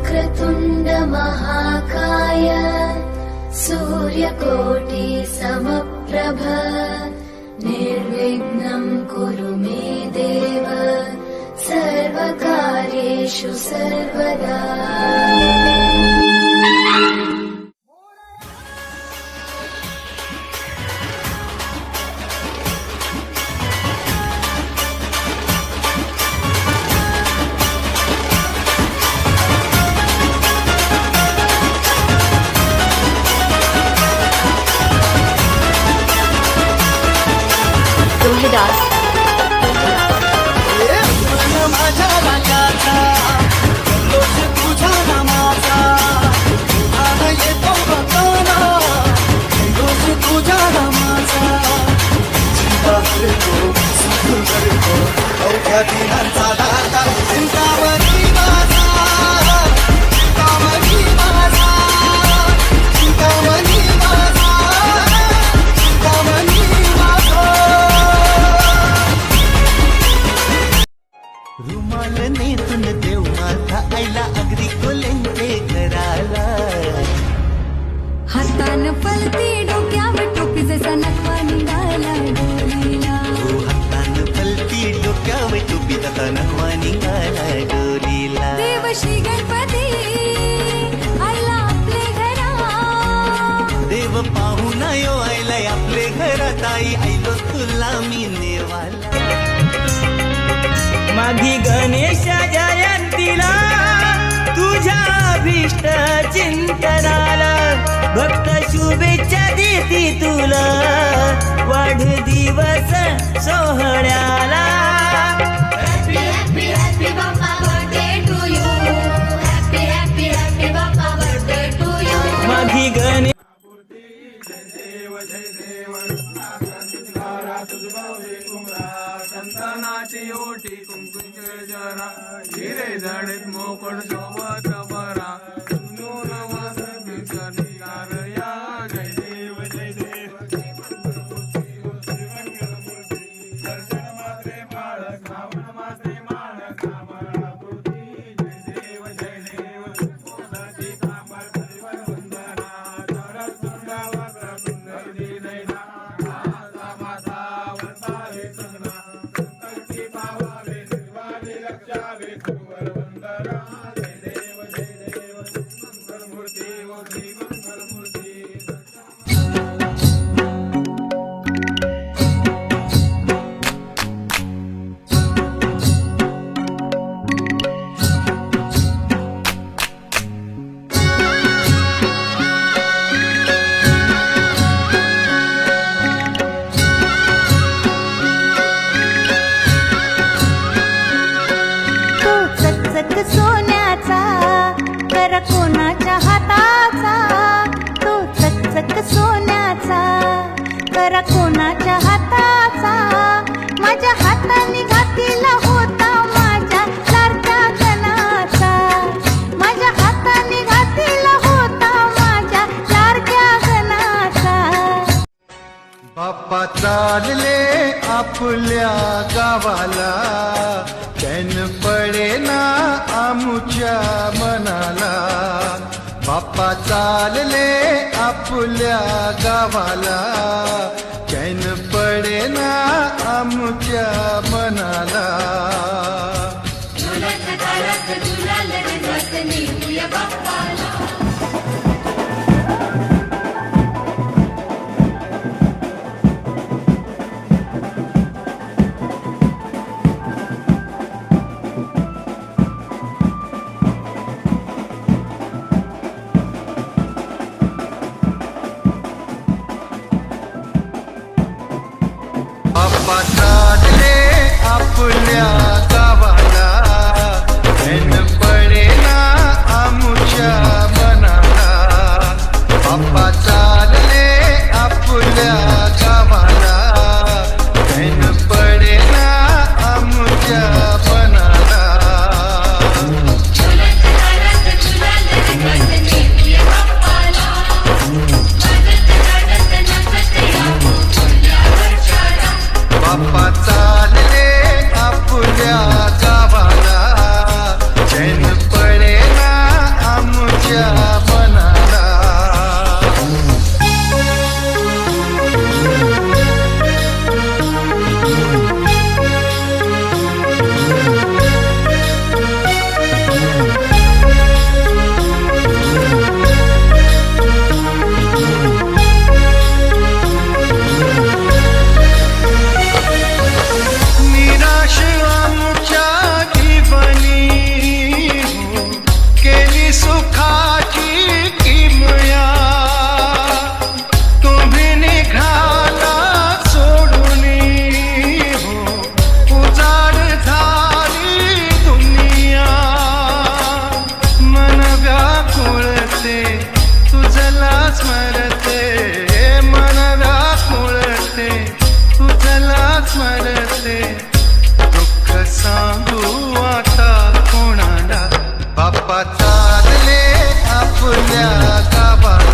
वक्रतुण्ड महाकाय सूर्यकोटि समप्रभ निर्विघ्नं कुरु मे देव सर्वकार्येषु सर्वदा। तुलसीदास रुमाल नेसून देव माझा आईला अगदी कोल्यांचे घराला हातानं पलती डोक्यावर टोपी जसा नखवा निघाला डोलीला हातानं पलती डोक्यावर टोपी जसा नखवा निघाला डोलीला देव श्री गणपती आला आपले घरा देव पाहून यो आईला आपले घरात आई आईलो तुला मी नेवाला माघी गणेश जयंतीला तुझ्या अभीष्ट चिंतनाला भक्त शुभेच्छा देती तुला वाढदिवस सोहळ्याला। Happy happy happy Bappa birthday to you. Happy happy happy Bappa birthday to you. माघी गणेश संतानाची ओटी कुंकुंचे जरा हिरे जडीत मोकळ सोबत बरा नून वास बिचारी आरया जय देव जय देव दर्शन मात्रे माळ खावण मात्रे माळ कामळा कृती जय देव मोदाची कांबर परिवर वंदना तरस तुंडा वक्र तुंड दिनैना माता माता वंदावे संगना सोन्याचा कर कोणाच्या हाताचा तो चकचक सोन्याचा कर कोणाच्या हाताचा माझ्या हाताने घातीला होता माझ्या लाडक्या गणाचा माझ्या हाताने घातीला होता माझ्या लाडक्या गणाचा। बाप्पा चालले आपल्या गावाला चैन पडे ना आमुच्या मनाला बाप्पा चालले आपल्या गावाला चैन पडे ना आमुच्या मनाला बाप्पा चालले आपल्या गावाला चैन पडे ना आमुच्या मनाला बाप्पा चालले आपल्या गावाला चैन पडे ना आमुच्या मनाला बाप्पा चालले आपल्या स्मरते तुझला स्मरते मन व्याकुळते तुझला स्मरते दुःख सांगू आता कोणाला बाप्पा चालले आपल्या गावाला